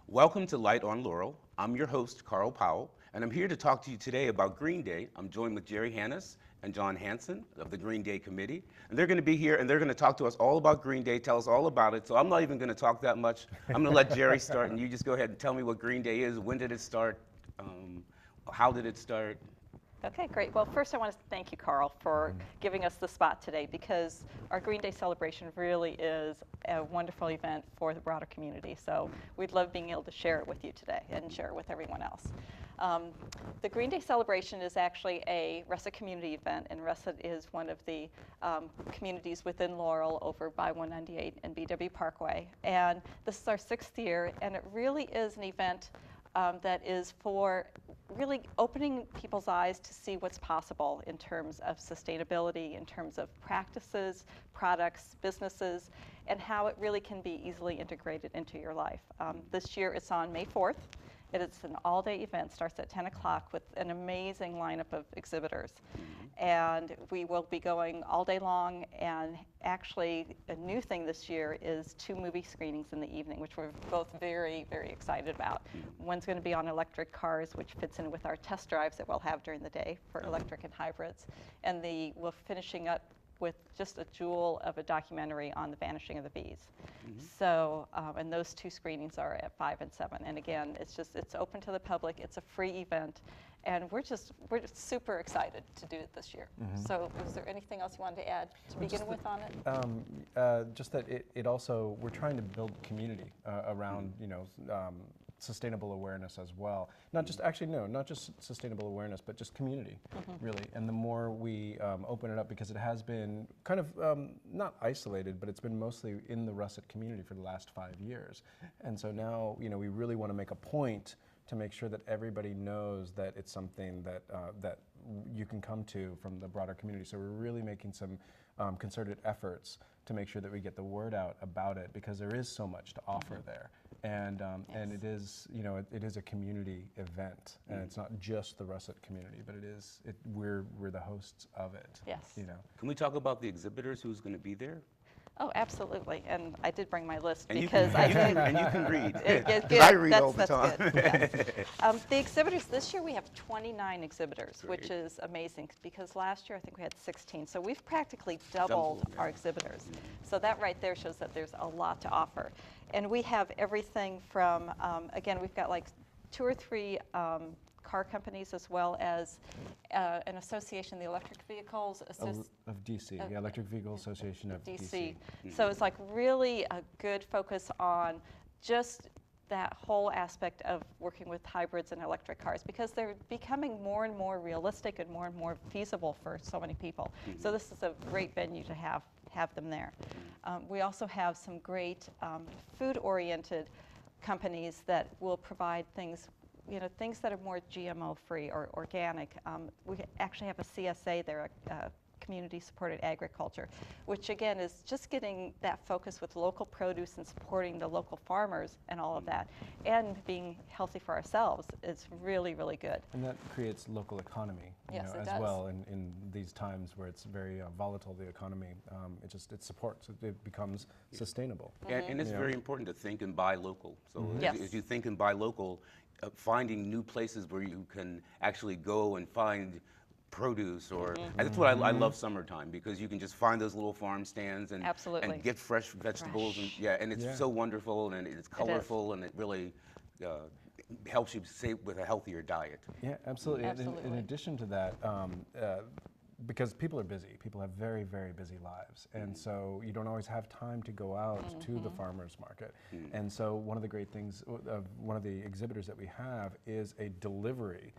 Welcome to Light on Laurel. I'm your host, Carl Powell, and I'm here to talk to you today about Green Day. I'm joined with Jerry Hannes and John Hanson of the Green Day Committee, and they're going to be here and they're going to talk to us all about Green Day, tell us all about it. So I'm not even going to talk that much. I'm going to let Jerry start, and you just go ahead and tell me what Green Day is. When did it start? How did it start? Okay, great. Well, first I want to thank you, Carl, for giving us the spot today, because our Green Day celebration really is a wonderful event for the broader community. So we'd love being able to share it with you today and share it with everyone else. The Green Day celebration is actually a Russett community event, and Russett is one of the communities within Laurel over by 198 and BW Parkway. And this is our 6th year, and it really is an event that is for really opening people's eyes to see what's possible in terms of sustainability, in terms of practices, products, businesses, and how it really can be easily integrated into your life. This year it's on May 4th. It's an all-day event, starts at 10 o'clock with an amazing lineup of exhibitors. And we will be going all day long, and actually a new thing this year is 2 movie screenings in the evening, which we're both very, very excited about. One's going to be on electric cars, which fits in with our test drives that we'll have during the day for electric and hybrids. And we're finishing up with just a jewel of a documentary on the vanishing of the bees. So, and those 2 screenings are at 5 and 7. And again, it's open to the public. It's a free event, and we're just super excited to do it this year. So, is there anything else you wanted to add to begin with on it? Just that it also, we're trying to build community around, sustainable awareness as well. Not just, not just sustainable awareness, but just community, really. And the more we open it up, because it has been kind of not isolated, but it's been mostly in the Russett community for the last 5 years. And so now, we really want to make a point to make sure that everybody knows that it's something that that you can come to from the broader community. So we're really making some concerted efforts to make sure that we get the word out about it, because there is so much to offer there. And and it is, it is a community event, and it's not just the Russett community, but we're the hosts of it. Yes. Can we talk about the exhibitors, who's going to be there? Oh, absolutely. And I did bring my list And because you can read. Because I read all the time. Good. Yeah. The exhibitors, this year we have 29 exhibitors, Great. which is amazing, because last year I think we had 16. So we've practically doubled our exhibitors. So that right there shows that there's a lot to offer. And we have everything from, again, we've got like 2 or 3 car companies, as well as an association, the Electric Vehicles Of DC, the Electric Vehicle Association of DC. So it's like really a good focus on just that whole aspect of working with hybrids and electric cars, because they're becoming more and more realistic and more feasible for so many people. So this is a great venue to have them there. We also have some great food-oriented companies that will provide things, things that are more GMO-free or organic. We actually have a CSA there, a community-supported agriculture, which again is just getting that focus with local produce and supporting the local farmers and all of that, and being healthy for ourselves is really, really good. And that creates local economy, Yes, it as does. well in these times where it's very volatile, the economy. It supports, it becomes sustainable. And it's very important to think and buy local. So Yes. as you think and buy local, finding new places where you can actually go and find produce, or and that's what I love summertime, because you can just find those little farm stands and Absolutely. and get fresh vegetables and it's so wonderful, and it's colorful, and it really helps you stay with a healthier diet. Yeah, absolutely. Absolutely. In addition to that, because people are busy, people have very, very busy lives, and so you don't always have time to go out to the farmer's market. And so one of the great things, one of the exhibitors that we have is a delivery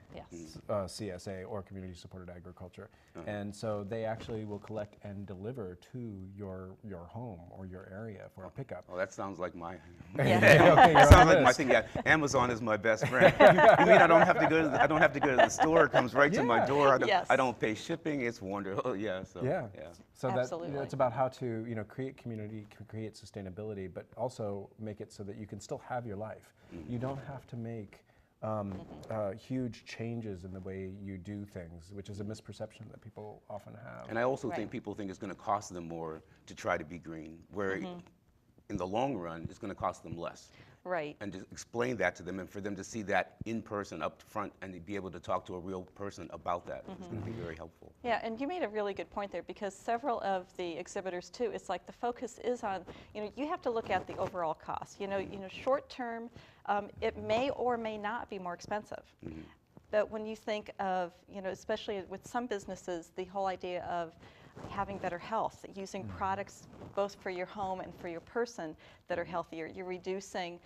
CSA, or community supported agriculture. And so they actually will collect and deliver to your home or your area for a pickup. Oh, that sounds like my Okay, sounds like my thing. Yeah, Amazon is my best friend. You mean I don't have to go to the store? It comes right to my door. I don't pay shipping. It's wonderful. Yeah. So So that Absolutely. it's about how to create community, create sustainability, but also make it so that you can still have your life. You don't have to make huge changes in the way you do things, which is a misperception that people often have. And I also think people think it's going to cost them more to try to be green, where in the long run, it's going to cost them less. Right. And to explain that to them and for them to see that in person up front and to be able to talk to a real person about that is going to be very helpful. Yeah, and you made a really good point there, because several of the exhibitors too, it's like the focus is on, you have to look at the overall cost. Short term, it may or may not be more expensive. But when you think of, especially with some businesses, the whole idea of having better health, using products both for your home and for your person that are healthier. You're reducing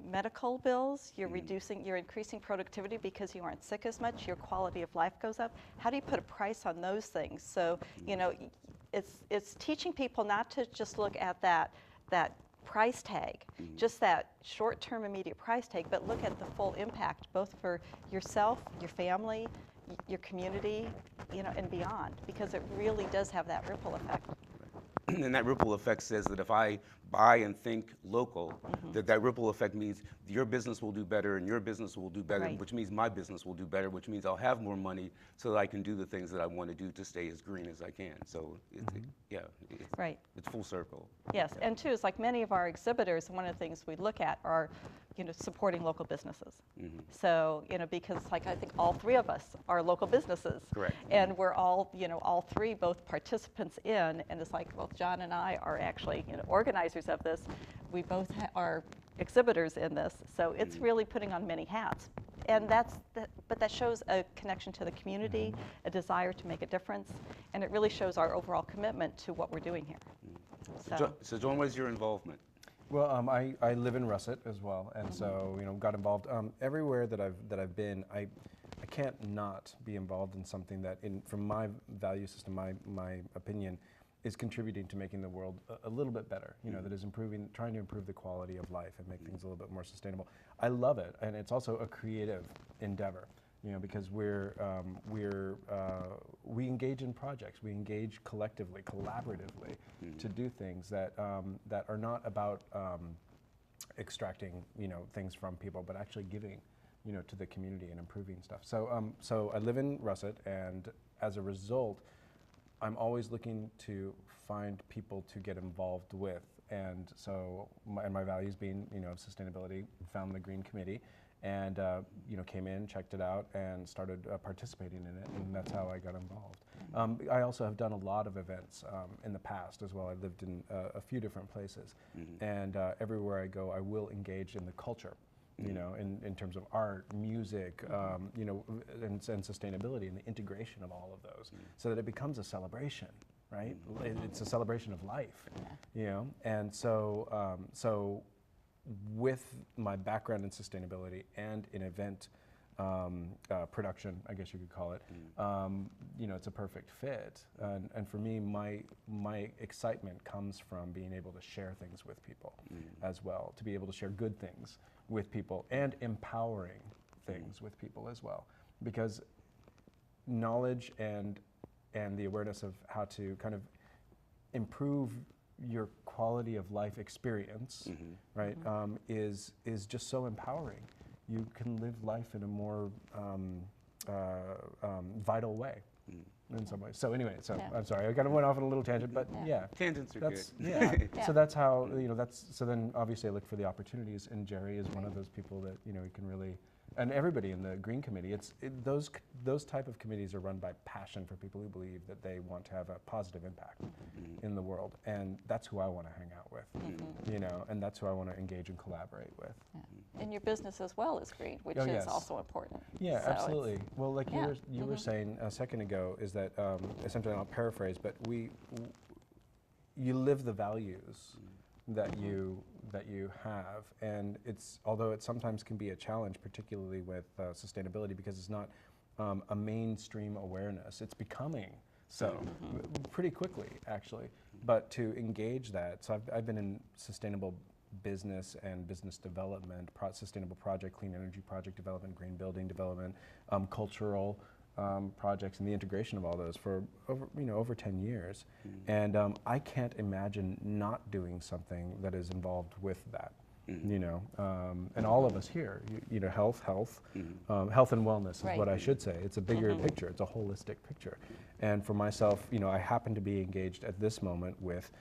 medical bills, you're increasing productivity because you aren't sick as much, your quality of life goes up. How do you put a price on those things? So, it's teaching people not to just look at that price tag, just that short-term immediate price tag, but look at the full impact, both for yourself, your family, your community, and beyond, because it really does have that ripple effect. And that ripple effect says that if I buy and think local, that ripple effect means your business will do better and your business will do better, Right. which means my business will do better, which means I'll have more money so that I can do the things that I want to do to stay as green as I can. So, Right. it's full circle. Yes, and too, it's like many of our exhibitors, one of the things we look at are, supporting local businesses. So, because like I think all three of us are local businesses. Correct. And we're all, all three both participants in, and it's like, well, John and I are actually, organizers of this. We both are exhibitors in this, so it's really putting on many hats. And but that shows a connection to the community, a desire to make a difference, and it really shows our overall commitment to what we're doing here. So John, what is your involvement? Well, I live in Russett as well, and so got involved everywhere that I've been. I can't not be involved in something that, from my value system, my opinion, is contributing to making the world a little bit better. That is trying to improve the quality of life and make things a little bit more sustainable. I love it, and it's also a creative endeavor. Because we engage in projects, we engage collectively, collaboratively, to do things that are not about extracting things from people, but actually giving to the community and improving stuff. So I live in Russett, and as a result, I'm always looking to find people to get involved with, and so my values being sustainability, found the Green Committee. And came in, checked it out, and started participating in it, and that's how I got involved. I also have done a lot of events in the past as well. I've lived in a few different places, and everywhere I go, I will engage in the culture, in terms of art, music, and sustainability, and the integration of all of those, so that it becomes a celebration, right? It's a celebration of life, and so. With my background in sustainability and in event production, I guess you could call it, it's a perfect fit. And for me, my excitement comes from being able to share things with people as well, to be able to share good things with people and empowering things with people as well. Because knowledge and the awareness of how to kind of improve your quality of life experience, right, is just so empowering. You can live life in a more vital way in some ways. So anyway, I'm sorry, I kind of went off on a little tangent, but yeah. Tangents are That's, good. yeah. So that's how, so then obviously I look for the opportunities, and Jerry is one of those people that, he can really, and everybody in the Green Committee, those type of committees are run by passion for people who believe that they want to have a positive impact in the world, and that's who I want to hang out with, and that's who I want to engage and collaborate with. Yeah. And your business as well is green, which is also important. Yeah, so absolutely. Well, like you were saying a second ago, is that essentially, I'll paraphrase, but you live the values that you have, and although it sometimes can be a challenge, particularly with sustainability, because it's not a mainstream awareness. It's becoming so pretty quickly, actually. But to engage that, so I've been in sustainable business and business development, sustainable project, clean energy project development, green building development, cultural projects, and the integration of all those for over 10 years. And I can't imagine not doing something that is involved with that. And all of us here, health and wellness is what I should say. It's a bigger picture. It's a holistic picture. And for myself, I happen to be engaged at this moment with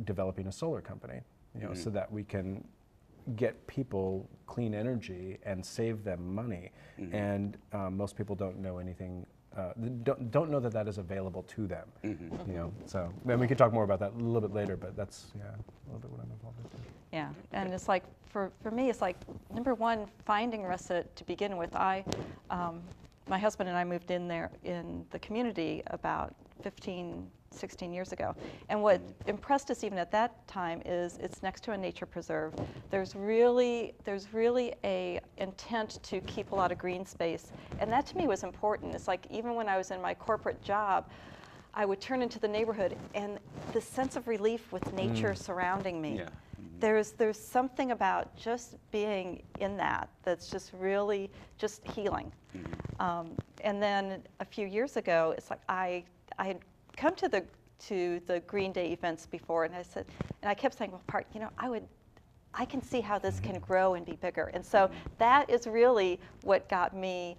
developing a solar company, so that we can get people clean energy and save them money. And most people don't know anything. Don't know that that is available to them. So and we could talk more about that a little bit later. But that's a little bit what I'm involved in. Yeah, and it's like for me, it's like number one, finding Russett to begin with. My husband and I moved in there in the community about 16 years ago. And what impressed us even at that time is it's next to a nature preserve. There's really a intent to keep a lot of green space. And that to me was important. It's like even when I was in my corporate job, I would turn into the neighborhood and the sense of relief with nature surrounding me. Yeah. There's something about just being in that's just really just healing. And then a few years ago, it's like I had come to the Green Day events before, and I kept saying, well, Park, I can see how this can grow and be bigger. And so that is really what got me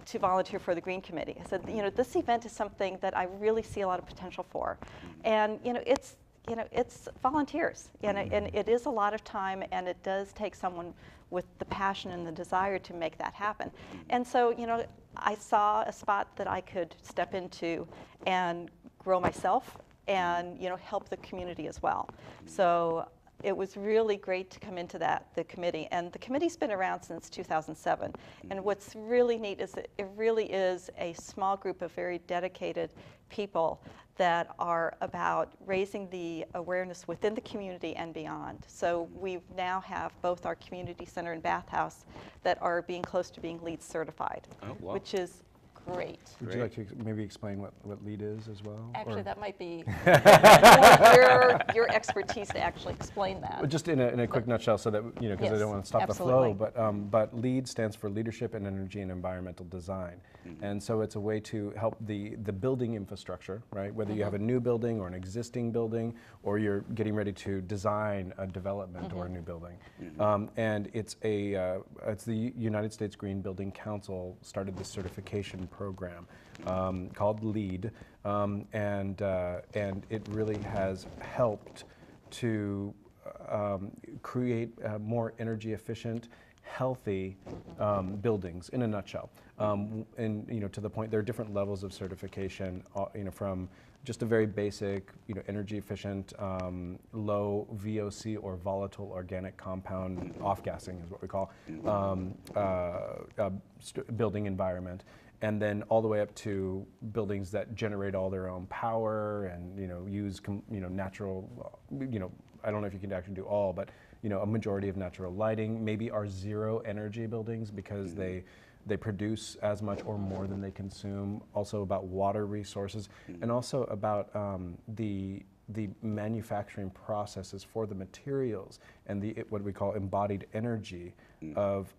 to volunteer for the Green Committee. I said, this event is something that I really see a lot of potential for, and it's volunteers, and it is a lot of time, and it does take someone with the passion and the desire to make that happen. And so, I saw a spot that I could step into and grow myself and, help the community as well. So it was really great to come into the committee. And the committee's been around since 2007. And what's really neat is that it really is a small group of very dedicated people that are about raising the awareness within the community and beyond. So we now have both our community center and bathhouse that are being close to being LEED certified, which is great. Would you like to maybe explain what LEED is as well? Actually, that might be your expertise to actually explain that. Just in a quick nutshell, so that because I don't want to stop absolutely. the flow. But LEED stands for Leadership in Energy and Environmental Design, and so it's a way to help the building infrastructure, right? Whether you have a new building or an existing building, or you're getting ready to design a development or a new building, and it's the United States Green Building Council started this certification program called LEED, and it really has helped to create more energy efficient, healthy buildings in a nutshell. And to the point, there are different levels of certification, from just a very basic, energy efficient, low VOC or volatile organic compound off-gassing is what we call building environment, and then all the way up to buildings that generate all their own power and use natural, I don't know if you can actually do all, but a majority of natural lighting, maybe are zero energy buildings because they produce as much or more than they consume. Also about water resources, and also about the manufacturing processes for the materials and what we call embodied energy of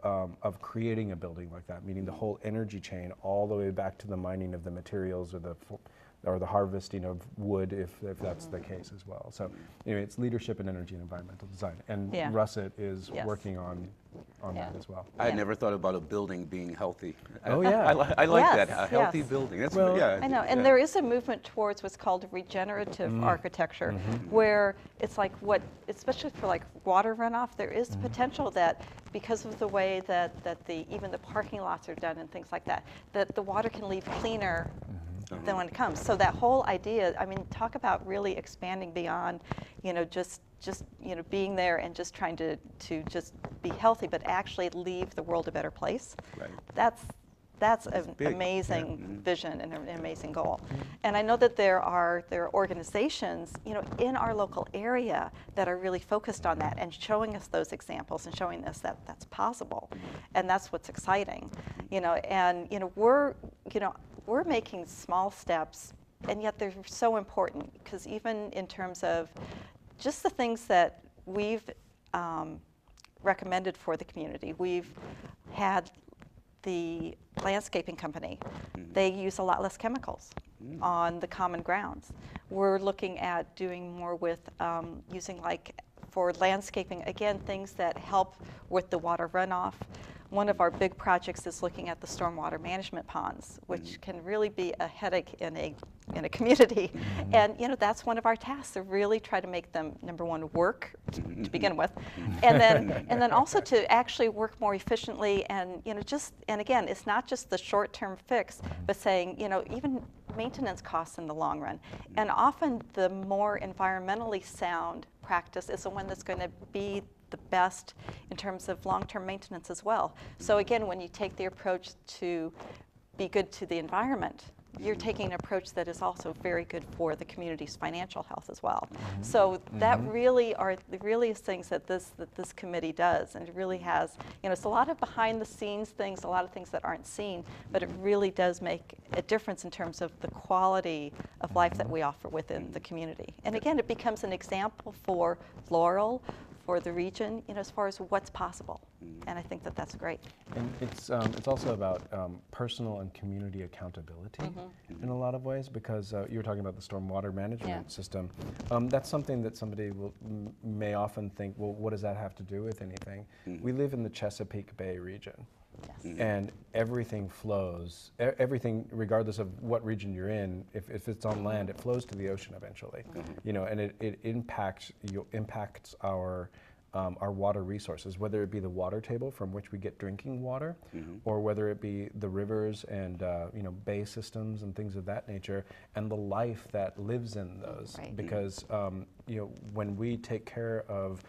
creating a building like that, meaning the whole energy chain all the way back to the mining of the materials or the harvesting of wood, if that's the case as well. So anyway, it's leadership in energy and environmental design, and Russett is working on that as well. I had never thought about a building being healthy. Oh yeah, I like that, a healthy building. That's I know, and there is a movement towards what's called regenerative architecture, where it's like especially for like water runoff, there is potential that because of the way that even the parking lots are done and things like that, that the water can leave cleaner than when it comes. So that whole idea, talk about really expanding beyond, just being there and just trying to just be healthy, but actually leave the world a better place. Right. That's an amazing vision and an amazing goal. And I know that there are organizations, in our local area that are really focused on that and showing us those examples and showing us that that's possible. And that's what's exciting. We're making small steps, and yet they're so important, because even in terms of just the things that we've recommended for the community, we've had the landscaping company, they use a lot less chemicals on the common grounds. We're looking at doing more with using, like, for landscaping, again, things that help with the water runoff. one of our big projects is looking at the stormwater management ponds, which can really be a headache in a community. And that's one of our tasks, to really try to make them, number one, work to begin with, and then also to actually work more efficiently, and and again, it's not just the short-term fix, but saying, even maintenance costs in the long run. And often the more environmentally sound practice is the one that's going to be the best in terms of long-term maintenance as well. So again, when you take the approach to be good to the environment, you're taking an approach that is also very good for the community's financial health as well. So that really is things that this committee does, and it really has, it's a lot of behind the scenes things, a lot of things that aren't seen, but it really does make a difference in terms of the quality of life that we offer within the community. And again, it becomes an example for Laurel, for the region, as far as what's possible. And I think that that's great. And it's also about personal and community accountability in a lot of ways, because you were talking about the stormwater management system. That's something that somebody may often think, well, what does that have to do with anything? We live in the Chesapeake Bay region. Yes. And everything flows, everything, regardless of what region you're in, if it's on land, it flows to the ocean eventually. And it impacts our water resources, whether it be the water table from which we get drinking water, or whether it be the rivers and bay systems and things of that nature, and the life that lives in those. Right. Because when we take care of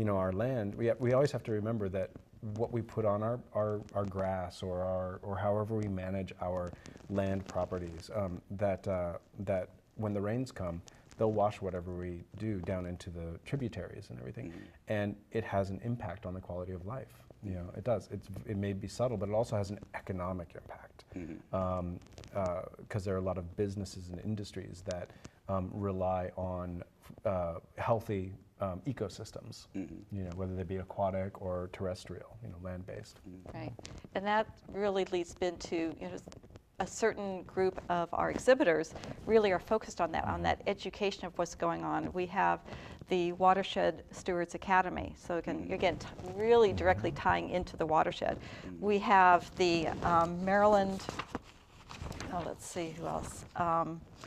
our land, we always have to remember that what we put on our grass or however we manage our land properties, that when the rains come, they'll wash whatever we do down into the tributaries and everything, and it has an impact on the quality of life. It does. It may be subtle, but it also has an economic impact, because there are a lot of businesses and industries that rely on healthy ecosystems, whether they be aquatic or terrestrial, land-based. Right, and that really leads into a certain group of our exhibitors really are focused on that education of what's going on. We have the Watershed Stewards Academy, so again, really directly tying into the watershed. We have the Maryland. Let's see who else.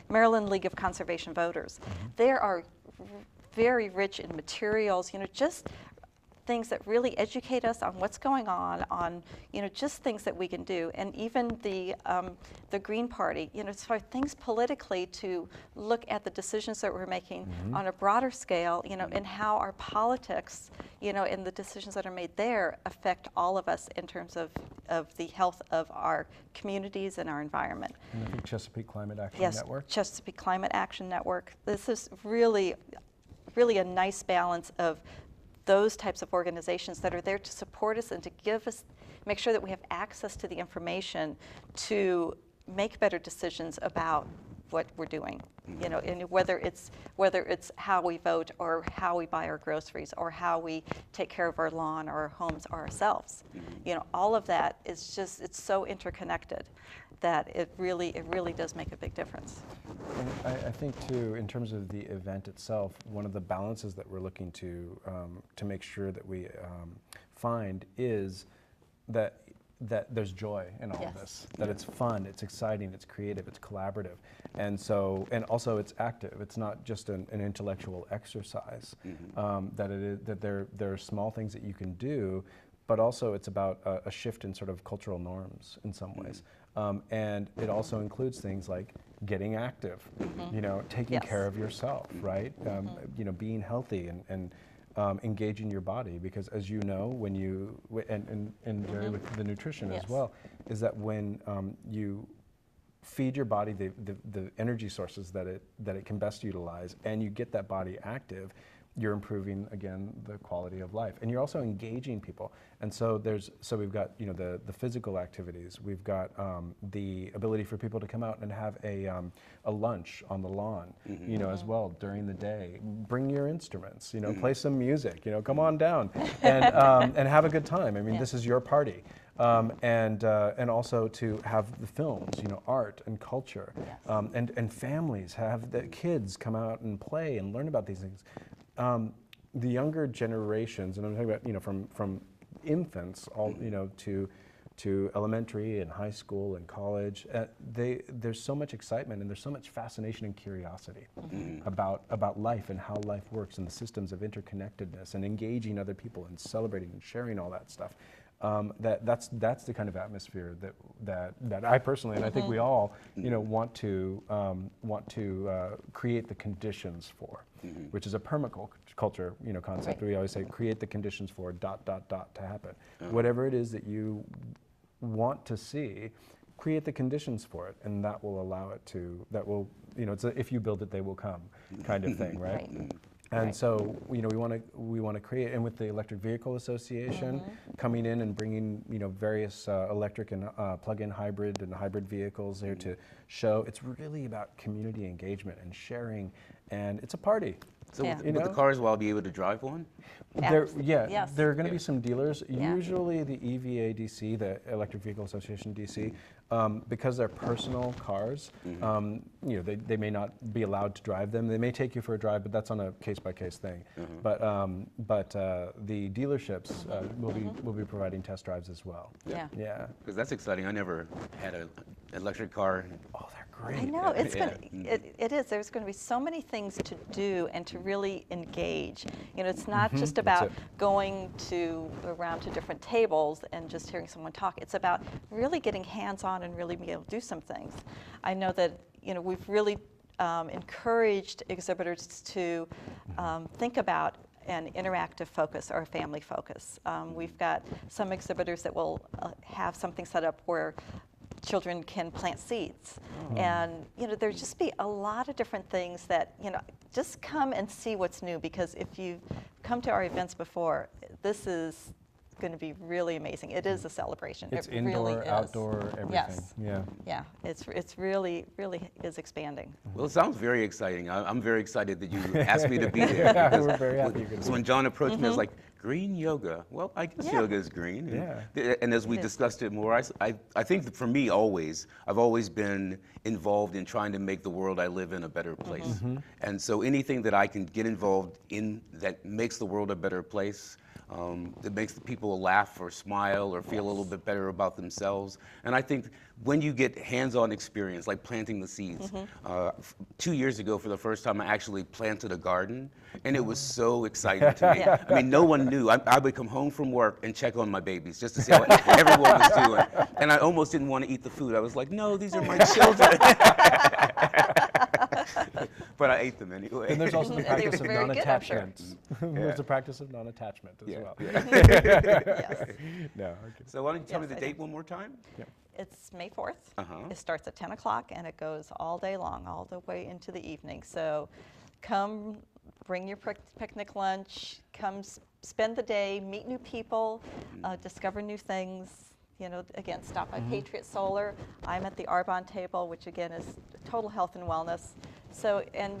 Maryland League of Conservation Voters. There are very rich in materials, just things that really educate us on what's going on, just things that we can do. And even the Green Party, as far as things politically to look at the decisions that we're making on a broader scale, and how our politics, and the decisions that are made there affect all of us in terms of the health of our communities and our environment. And I think Chesapeake Climate Action Network. Yes, Chesapeake Climate Action Network. This is really a nice balance of those types of organizations that are there to support us and to make sure that we have access to the information to make better decisions about what we're doing, and whether it's how we vote or how we buy our groceries or how we take care of our lawn or our homes or ourselves. All of that is it's so interconnected that it really does make a big difference. And I think too, in terms of the event itself, one of the balances that we're looking to make sure that we find is that there's joy in all of this, that it's fun, it's exciting, it's creative, it's collaborative, and also it's active. It's not just an intellectual exercise. That there are small things that you can do, but also it's about a shift in sort of cultural norms in some ways. And it also includes things like getting active, taking care of yourself, right? Being healthy and engaging your body, because as you know, when you, and Jerry with the nutrition as well, is that when you feed your body the energy sources that it can best utilize, and you get that body active, you're improving, again, the quality of life. And you're also engaging people. And so we've got, the physical activities. We've got the ability for people to come out and have a lunch on the lawn, as well during the day. Bring your instruments, play some music, come on down and have a good time. I mean, this is your party. And also to have the films, art and culture, and families have the kids come out and play and learn about these things. The younger generations, and I'm talking about from infants, all to elementary and high school and college. There's so much excitement and there's so much fascination and curiosity about life and how life works and the systems of interconnectedness and engaging other people and celebrating and sharing all that stuff. That's the kind of atmosphere that I personally, and I think we all, want to create the conditions for, which is a permaculture, concept. Right. We always say create the conditions for ... to happen. Whatever it is that you want to see, create the conditions for it, and that will allow it to. That will, it's a, if you build it, they will come, kind of thing, right? Right. And so, we want to create, and with the Electric Vehicle Association coming in and bringing, various electric and plug-in hybrid and hybrid vehicles there to show, it's really about community engagement and sharing, and it's a party. So Yeah. with the cars, will I be able to drive one? Yes. There are going to be Yeah. some dealers. Yeah. Usually the EVA DC, the Electric Vehicle Association DC, because they're personal cars, they may not be allowed to drive them. They may take you for a drive, but that's on a case-by-case thing. But the dealerships will be providing test drives as well. Yeah. Yeah. Because that's exciting. I never had an electric car. Oh, they're great. I know, it's Yeah. it is. There's going to be so many things to do and to really engage. It's not just about it. going around to different tables and just hearing someone talk. It's about really getting hands-on and really being able to do some things. I know that, we've really encouraged exhibitors to think about an interactive focus or a family focus. We've got some exhibitors that will have something set up where children can plant seeds. And, there'll just be a lot of different things that, just come and see what's new, because if you've come to our events before, this is going to be really amazing. It is a celebration. It's it indoor, really is. outdoor, everything. Yes. Yeah. Yeah, it's really is expanding. Well, it sounds very exciting. I'm very excited that you asked me to be there. Yeah, because we're very happy you're gonna So be when John approached me, I was like, green yoga. Well, I guess Yeah. yoga is green. Yeah. And as we It is. discussed it more, I think that for me, I've always been involved in trying to make the world I live in a better place. And so anything that I can get involved in that makes the world a better place, that makes the people laugh or smile or feel a little bit better about themselves. And I think when you get hands-on experience, like planting the seeds, 2 years ago for the first time I actually planted a garden, and it was so exciting to me. Yeah. I mean, no one knew. I would come home from work and check on my babies just to see how everyone was doing. And I almost didn't want to eat the food. I was like, no, these are my children. But I ate them anyway. And there's also the They were practice of very good, I'm sure. non-attachment. There's a practice of non-attachment as well. Yes. No, okay. So why don't you tell me Yes, the I date do. one more time? It's May 4th. Uh-huh. It starts at 10 o'clock and it goes all day long, all the way into the evening. So come, bring your picnic lunch, come spend the day, meet new people, discover new things. Again, stop by Patriot Solar. I'm at the Arbonne table, which again is total health and wellness. So, and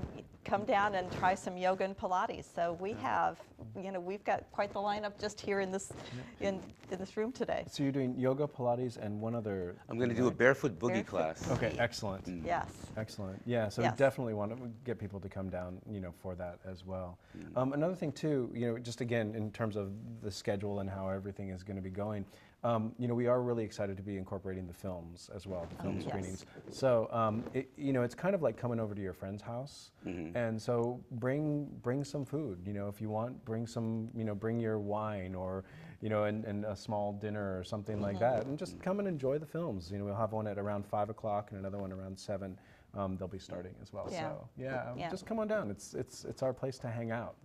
come down and try some yoga and Pilates. So we have, we've got quite the lineup just here in this in this room today. So you're doing yoga, Pilates, and one other. I'm going to do a barefoot boogie Barefoot class. Okay, excellent. Yes. Excellent. Yeah, so Yes. definitely want to get people to come down, for that as well. Another thing too, just again in terms of the schedule and how everything is going to be going, we are really excited to be incorporating the films as well, the film Yes. screenings. So, it's kind of like coming over to your friend's house, and so bring some food. If you want, bring some, bring your wine or, and a small dinner or something like that, and just come and enjoy the films. We'll have one at around 5 o'clock and another one around 7. They'll be starting as well. Yeah. So Yeah. just come on down. It's our place to hang out.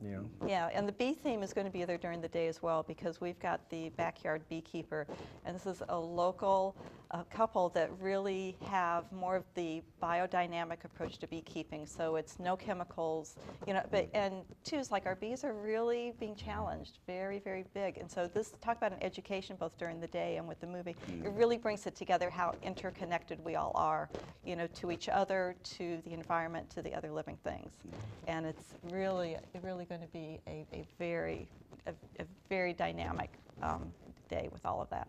Yeah, and the bee theme is going to be there during the day as well, because we've got the backyard beekeeper, and this is a local couple that really have more of the biodynamic approach to beekeeping. So it's no chemicals, but and two is like our bees are really being challenged, very, very big. And so this talk about an education both during the day and with the movie, it really brings it together how interconnected we all are, to each other, to the environment, to the other living things. And it's really going to be a very dynamic day with all of that.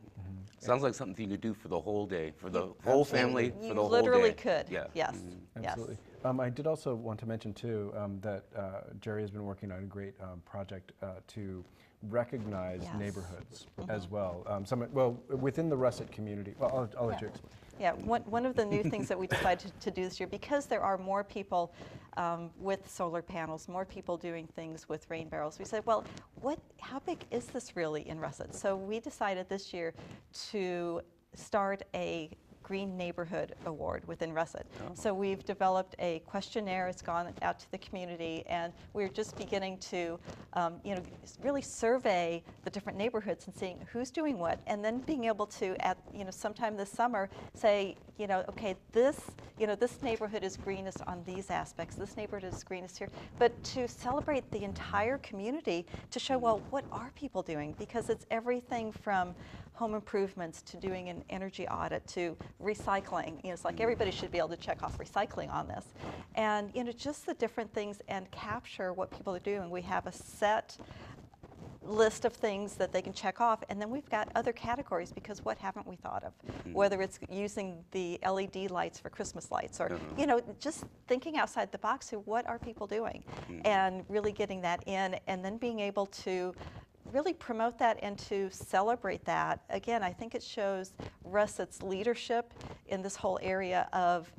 Sounds like something you could do for the whole day, for the whole family, You for the whole day. literally could. Yeah. Yes. Absolutely. I did also want to mention too that Jerry has been working on a great project to recognize neighborhoods as well. Within the Russett community. Well, I'll let you explain. Yeah, one of the new things that we decided to do this year, because there are more people with solar panels, more people doing things with rain barrels, we said, well, how big is this really in Russett? So we decided this year to start a Green Neighborhood Award within Russett. Oh. So we've developed a questionnaire. It's gone out to the community, and we're just beginning to, really survey the different neighborhoods and seeing who's doing what, and then being able to, at sometime this summer, say, okay, this neighborhood is greenest on these aspects. This neighborhood is greenest here, but to celebrate the entire community to show, well, what are people doing? Because it's everything from home improvements to doing an energy audit to recycling. It's like everybody should be able to check off recycling on this. And just the different things and capture what people are doing. We have a set list of things that they can check off, and then we've got other categories, because what haven't we thought of? Whether it's using the LED lights for Christmas lights, or just thinking outside the box of what are people doing, and really getting that in, and then being able to really promote that and to celebrate that. Again, I think it shows Russett's leadership in this whole area of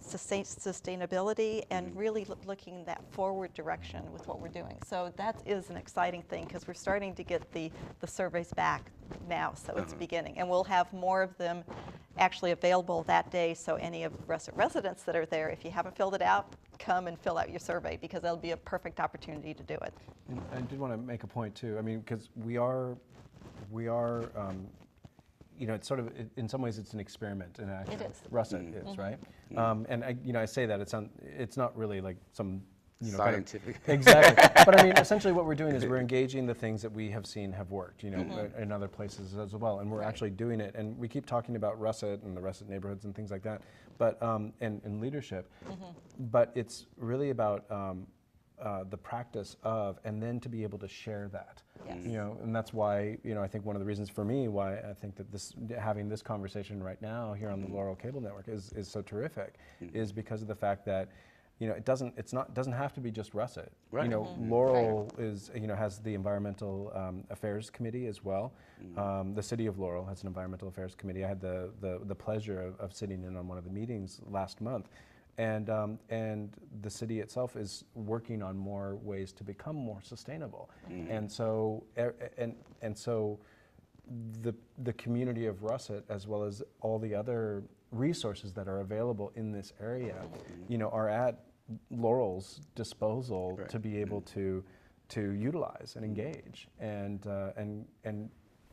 sustainability and really looking in that forward direction with what we're doing. So that is an exciting thing, because we're starting to get the surveys back now, so it's beginning. And we'll have more of them actually available that day, so any of Russett residents that are there, if you haven't filled it out, come and fill out your survey, because that'll be a perfect opportunity to do it. And I did want to make a point too. I mean, because we are it's sort of, in some ways, it's an experiment in action. It is. Russett is, right? And I say that it's not really like some scientific. Exactly. But I mean, essentially what we're doing is we're engaging the things that we have seen have worked, in other places as well, and we're actually doing it. And we keep talking about Russett and the Russett neighborhoods and things like that, but and leadership. But it's really about the practice of, and then to be able to share that. Yes. And that's why, I think one of the reasons for me why I think that having this conversation right now here on the Laurel Cable Network is so terrific, is because of the fact that it doesn't have to be just Russett. Right. Laurel is has the Environmental Affairs Committee as well. The City of Laurel has an Environmental Affairs Committee. I had the pleasure of sitting in on one of the meetings last month. And the city itself is working on more ways to become more sustainable, and so the community of Russett, as well as all the other resources that are available in this area, are at Laurel's disposal to be able to utilize and engage and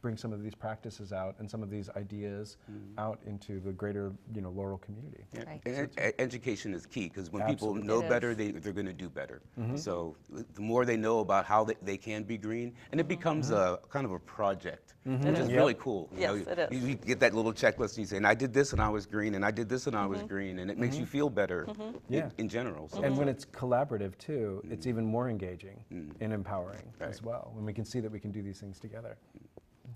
bring some of these practices out and some of these ideas out into the greater Laurel community. Yeah. Right. And education is key, because when Absolutely. people know better, they're going to do better. So the more they know about how they can be green, and it becomes a kind of a project, which is really cool. Yes, it is. You get that little checklist and you say, and I did this and I was green, and I did this and I was green, and it makes you feel better in general. So. And when it's collaborative too, it's even more engaging and empowering as well, when we can see that we can do these things together.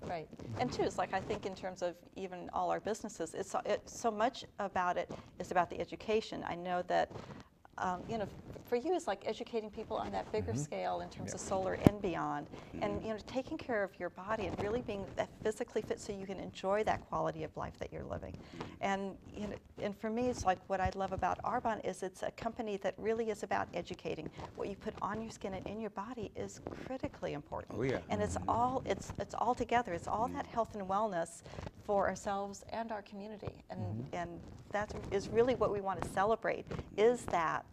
Right. And too, it's like, I think in terms of even all our businesses, it's so much about it is about the education. I know that, for you, it's like educating people on that bigger scale in terms of solar and beyond, and taking care of your body and really being that physically fit so you can enjoy that quality of life that you're living. And and for me, it's like what I love about Arbonne is it's a company that really is about educating. What you put on your skin and in your body is critically important. Oh, yeah. And it's all together. It's all that health and wellness for ourselves and our community, and that is really what we want to celebrate. Is that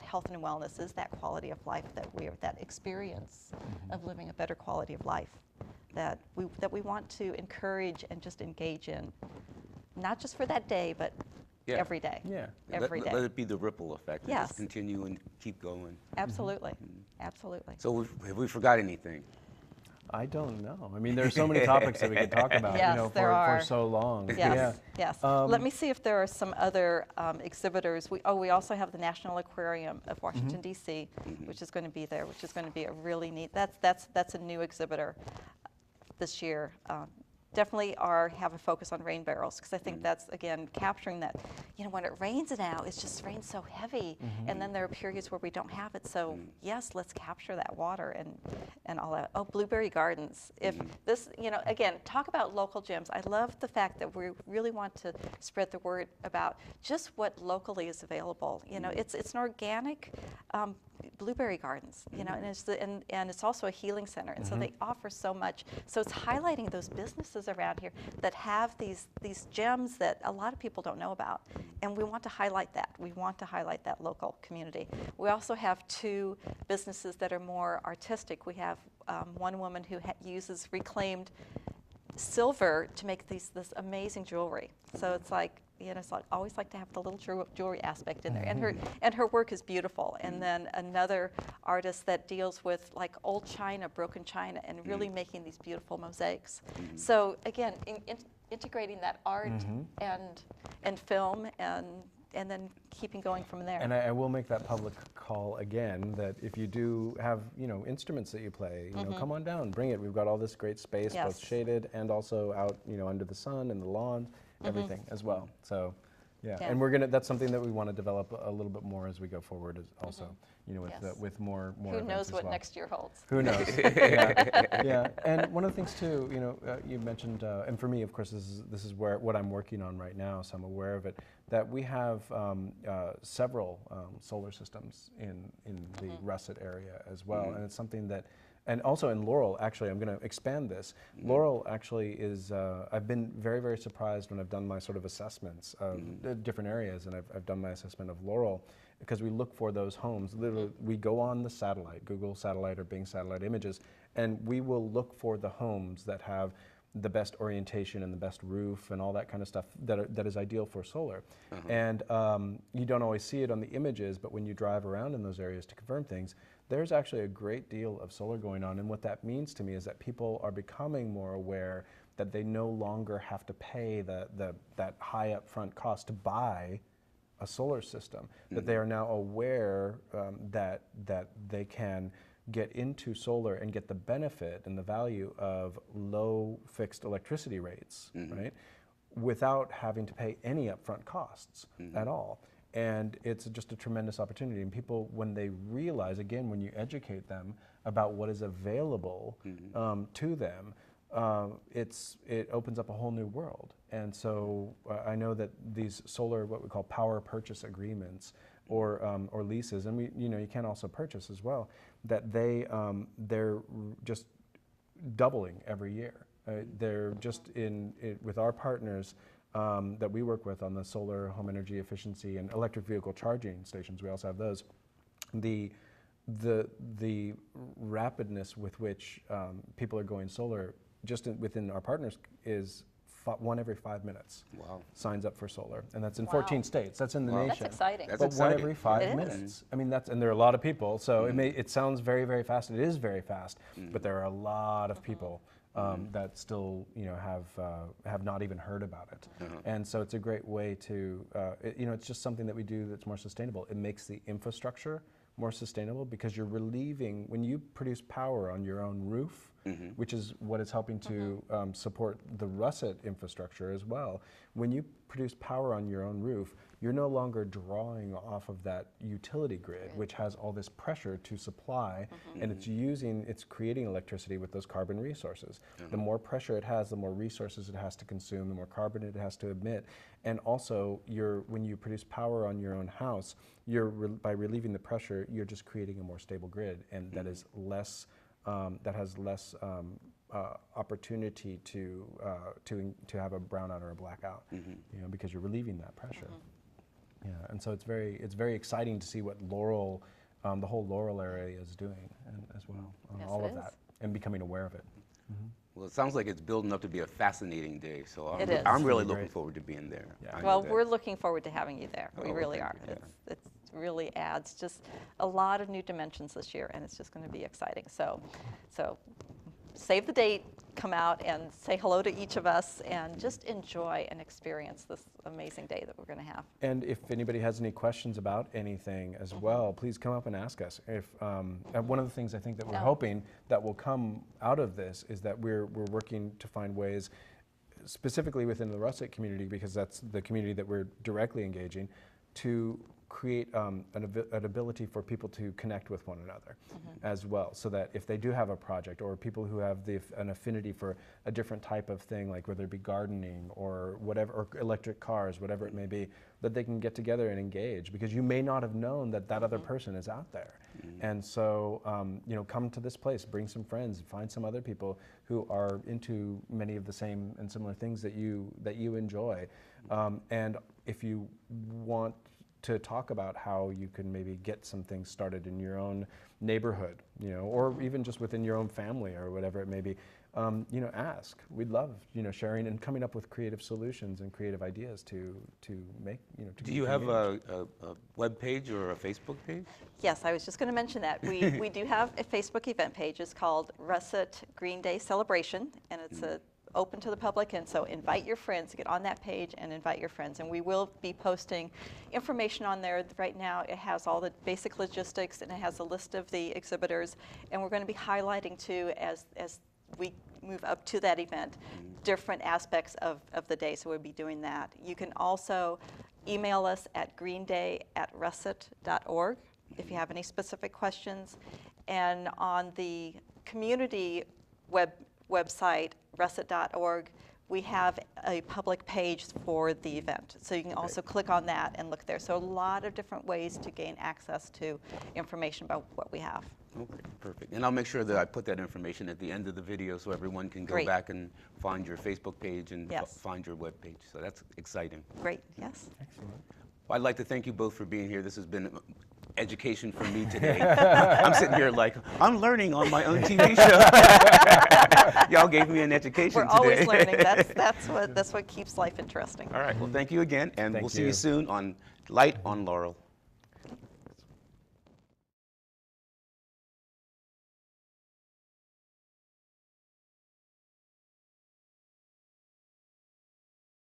health and wellness, is that quality of life that experience of living a better quality of life that we want to encourage and just engage in, not just for that day, but every day. Yeah. Every day. Let it be the ripple effect. Yes. Just continue and keep going. Absolutely. Absolutely. So have we forgot anything? I don't know. I mean, there are so many topics that we could talk about, Yes, there are. for so long. Yes, yes. Let me see if there are some other exhibitors. We also have the National Aquarium of Washington, D.C., which is going to be there, which is going to be a really neat, that's a new exhibitor this year. definitely have a focus on rain barrels, because I think that's, again, capturing that, when it rains now, it just rains so heavy, and then there are periods where we don't have it. So yes, let's capture that water and all that. Oh, blueberry gardens. If this, again, talk about local gems. I love the fact that we really want to spread the word about just what locally is available. It's an organic blueberry gardens, and it's also a healing center, and so they offer so much. So it's highlighting those businesses around here that have these gems that a lot of people don't know about, and we want to highlight that. We want to highlight that local community. We also have 2 businesses that are more artistic. We have one woman who uses reclaimed silver to make this amazing jewelry. So it's like, it's like always like to have the little jewelry aspect in there, and her work is beautiful. And then another artist that deals with like old china, broken china, and really making these beautiful mosaics. So again, integrating that art and film and then keeping going from there. And I will make that public call again, that if you do have, instruments that you play, come on down, bring it. We've got all this great space, both shaded and also out, under the sun and the lawn, everything as well. So, yeah. And that's something that we want to develop a little bit more as we go forward also, with more Who knows what well. next year holds? Who knows? Yeah. And one of the things too, you mentioned, and for me, of course, this is what I'm working on right now, so I'm aware of it, that we have several solar systems in the Russett area as well, and it's something that. And also in Laurel, actually, I'm going to expand this. Laurel actually is, I've been very, very surprised when I've done my sort of assessments of different areas, and I've done my assessment of Laurel, because we look for those homes. Literally, we go on the satellite, Google satellite or Bing satellite images, and we will look for the homes that have the best orientation and the best roof and all that kind of stuff that is ideal for solar. And you don't always see it on the images, but when you drive around in those areas to confirm things, there's actually a great deal of solar going on. And what that means to me is that people are becoming more aware that they no longer have to pay that high upfront cost to buy a solar system, that they are now aware that they can get into solar and get the benefit and the value of low fixed electricity rates, right, without having to pay any upfront costs at all. And it's just a tremendous opportunity. And people, when they realize, again, when you educate them about what is available to them, it opens up a whole new world. And so I know that these solar, what we call power purchase agreements, or leases, and you can also purchase as well, that they're just doubling every year. They're just with our partners that we work with on the solar home energy efficiency and electric vehicle charging stations. We also have those. The rapidness with which people are going solar just within our partners is 1 every 5 minutes. Wow. Signs up for solar, and that's in 14 states. That's in the nation. That's exciting. That's but exciting. 1 every 5 minutes. I mean, and there are a lot of people. So it sounds very, very fast. It is very fast, but there are a lot of people that still, have not even heard about it. And so it's a great way to, it's just something that we do that's more sustainable. It makes the infrastructure more sustainable because you're relieving, when you produce power on your own roof, which is what is helping to support the Russett infrastructure as well. When you produce power on your own roof, you're no longer drawing off of that utility grid, which has all this pressure to supply, and it's creating electricity with those carbon resources. The more pressure it has, the more resources it has to consume, the more carbon it has to emit. And also, when you produce power on your own house, by relieving the pressure, you're just creating a more stable grid, and that is less. That has less opportunity to have a brownout or a blackout, because you're relieving that pressure. Yeah, and so it's very exciting to see what Laurel, the whole Laurel area is doing, as well, all of that, and becoming aware of it. Well, it sounds like it's building up to be a fascinating day, so It I'm is. really looking forward to being there. Yeah. Well, we're looking forward to having you there. We really thank are. you. It really adds just a lot of new dimensions this year, and it's just going to be exciting. So save the date, come out and say hello to each of us, and just enjoy and experience this amazing day that we're going to have. And if anybody has any questions about anything as well, please come up and ask us. And one of the things I think that we're hoping that will come out of this is that we're working to find ways specifically within the Russett community, because that's the community that we're directly engaging, to create an ability for people to connect with one another as well, so that if they do have a project, or people who have an affinity for a different type of thing, like whether it be gardening or whatever, or electric cars, whatever it may be, that they can get together and engage, because you may not have known that that other person is out there. And so, you know, come to this place, bring some friends, find some other people who are into many of the same and similar things that you enjoy. And if you want to talk about how you can maybe get some things started in your own neighborhood, you know, or even just within your own family or whatever it may be, you know, ask. We'd love, you know, sharing and coming up with creative solutions and creative ideas to make, you know. Do you have a web page or a Facebook page? Yes, I was just going to mention that. We do have a Facebook event page. It's called Russett Green Day Celebration, and it's open to the public, and so invite your friends, get on that page and invite your friends, and we will be posting information on there. Right now it has all the basic logistics, and it has a list of the exhibitors, and we're going to be highlighting too, as we move up to that event, different aspects of the day, so we'll be doing that. You can also email us at greenday@russett.org if you have any specific questions, and on the community website, russett.org, we have a public page for the event. So you can also click on that and look there. So a lot of different ways to gain access to information about what we have. Okay, perfect. And I'll make sure that I put that information at the end of the video so everyone can go back and find your Facebook page and find your web page. So that's exciting. Great, yes. Excellent. Well, I'd like to thank you both for being here. This has been education for me today. I'm sitting here like, I'm learning on my own TV show. Y'all gave me an education We're today. always learning. That's what keeps life interesting. All right, well, thank you again, and we'll see you soon on Light on Laurel.